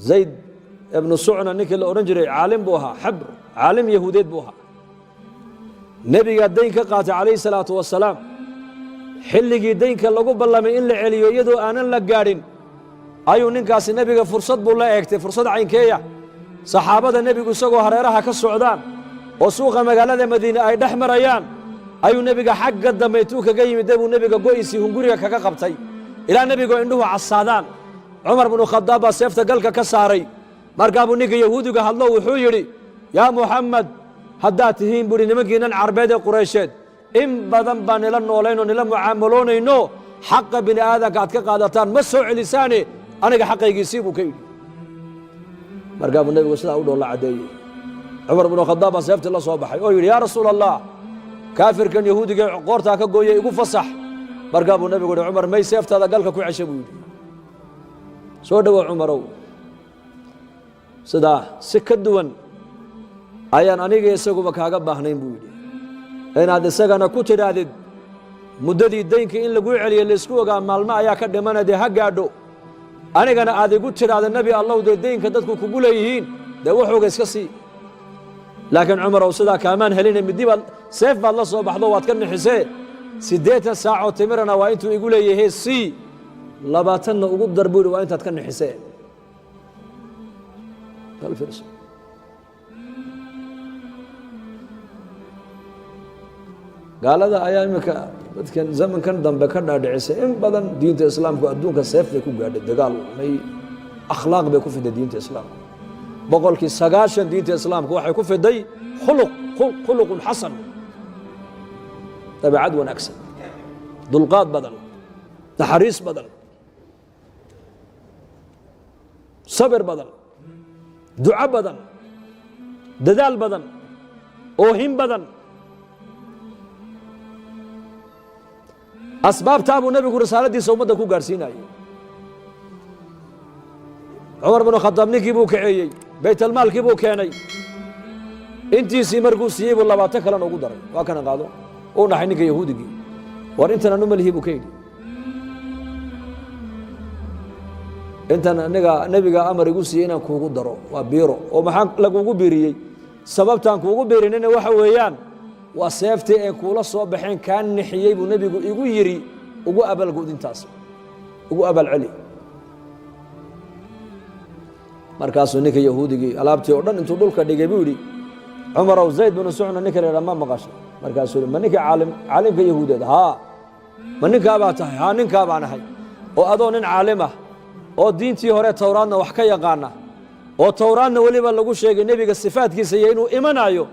zayd ibnu sucna ninkii la odhan jiray caalim buu ahaa xabr caalim yahuudeed buu ahaa nebigaa dayn ka qaatay calayhi salaatu wasalaam xilligii daynka lagu ballamay in la celiyo iyadoo aanan la gaadhin ayuu ninkaasi nebiga fursad buu la eegtay fursad caynkeeya saxaabada nebigu isagoo hareeraha ka socdaan oo suuqa magaalada madiine ay dhex marayaan ayuu nebiga xagga dambe intuu kaga yimid buu nebiga go'isii hunguriga kaga qabtay ilaa nebigoo indhuhu casaadaan cumar binu khadaab baa seefta galka ka saaray markaa buu ninka yahuudiga hadlo wuxuu yidhi yaa muxamed haddaad tihiin buuhi nimankiinan carbeed ee quraysheed in badan baan nila noolaynoo nila mucaamaloonayno xaqa bini aadanka aad ka qaadataan ma soo celisaane aniga xaqaygiisii buu ka yidhi markaa buu nebigu sidaa u dhoolla caddeeyey cumar binu khadaab baa seeftii la soo baxay oo yidhi yaa rasuula allah kaafirkan yahuudiga qoortaa ka gooyey igu fasax markaa buu nebigu yidhi cumar may seeftaada galka ku cesha buu yidhi soo dhowow cumarow sidaa si ka duwan ayaan aniga isaguba kaaga baahnayn buu yidhi inaad isagana ku tidhaahdid muddadii daynka in laguu celiyo laysku ogaa maalmo ayaa ka dhimana dee ha gaadho anigana aad igu tidhaahda nebi allow dee daynka dadku kugu leeyihiin dee waxooga iska sii laakiin cumarow sidaa kaamaan helina middibaad seef baad la soo baxdo waad ka nixisee 80 saacoo timirana waa intuu igu leeyahay sii 20na ugu dar buu yidhi waa intaad ka nixisee gaalada ayaa iminka dadkan zamankan dambe ka dhaadhicisay in badan diinta islaamku adduunka seef bay ku gaadhay dagaal may akhlaaq bay ku fiday diinta islaamka boqolkii 90 diinta islaamku waxay ku fiday khuluqun xasan dabeecad wanaagsan dulqaad badan naxariis badan sabir badan duco badan dadaal badan oohin badan asbaabtaa buu nebigu risaaladiisa ummadda ku gaadhsiinayay cumar binu khadaab ninkii buu kaceeyey baytalmaalkii buu keenay intiisii markuu siiyey buu 20 kalena ugu daray waa kana qaado uu dhaxay ninka yahuudigii war intan anu malihii buu ka yidhi intan aniga nebiga amar igu siiyey inaan kuugu daro waa biiro oo maxaa lagugu biiriyey sababtaan kuugu biirinina waxa weeyaan waa seeftii ee kuula soo baxeen kaa nixiyey buu nebigu igu yidhi ugu abaalgud intaas ugu abaal celi markaasuu ninka yahuudigii alaabtii oo dhan intuu dhulka dhigay buu yidhi cumarow zayd binu sucna ninka la yidhaha ma maqasha markaasuu yidhi ma ninka caalimka yahuudeed haa ma ninkaa baa tahay haa ninkaa baan ahay oo adoo nin caalim ah oo diintii hore towraadna wax ka yaqaana oo towraadna weliba lagu sheegay nebiga sifaadkiisa iyo inuu imanaayo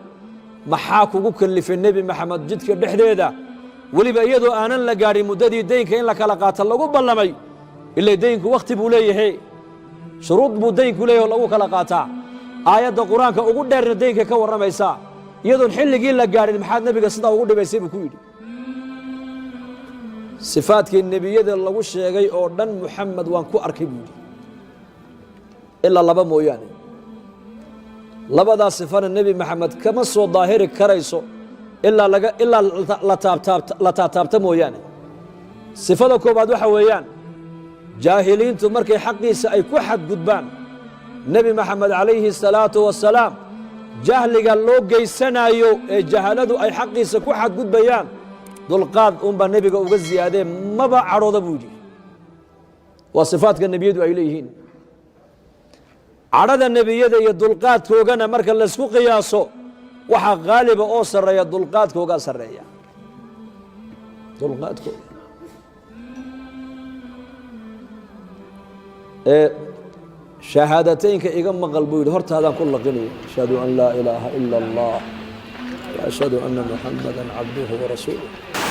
maxaa kugu kalifay nebi maxamed jidka dhexdeeda weliba iyadoo aanan la gaadhin muddadii daynka in la kala qaato lagu ballamay ilaa daynku wakhti buu leeyahay shuruud buu daynku leeyahay oo lagu kala qaataa aayadda qur-aanka ugu dheerna daynka ka warramaysaa iyadoon xilligii la gaadhin maxaad nebiga sidaa ugu dhibaysay buu ku yidhi sifaadkii nebiyada lagu sheegay oo dhan muxamed waan ku arkay buu yidhi ilaa 2 mooyaane labadaas sifana nebi maxamed kama soo daahiri karayso ilaa la taabtaabta mooyaane sifada koobaad waxa weeyaan jaahiliintu markay xaqiisa ay ku xadgudbaan nebi maxamed calayhi الsalaatu wasalaam jahliga loo geysanaayo ee jahaladu ay xaqiisa ku xadgudbayaan dulqaad unbaa nebiga uga ziyaadee maba cadhooda buu yidhi waa sifaadka nebiyadu ay leeyihiin cadhada nebiyada iyo dulqaadkoogana marka laysku qiyaaso waxa qaaliba oo sarreeya dulqaadkoogaa sarreeya dulqaadkooga shahaadateynka iga maqal buu yidhi hortaadaan ku laqinaya ashhadu an laa ilaaha ila allah wa ashhadu anna muxamadan cabduhu warasuuluh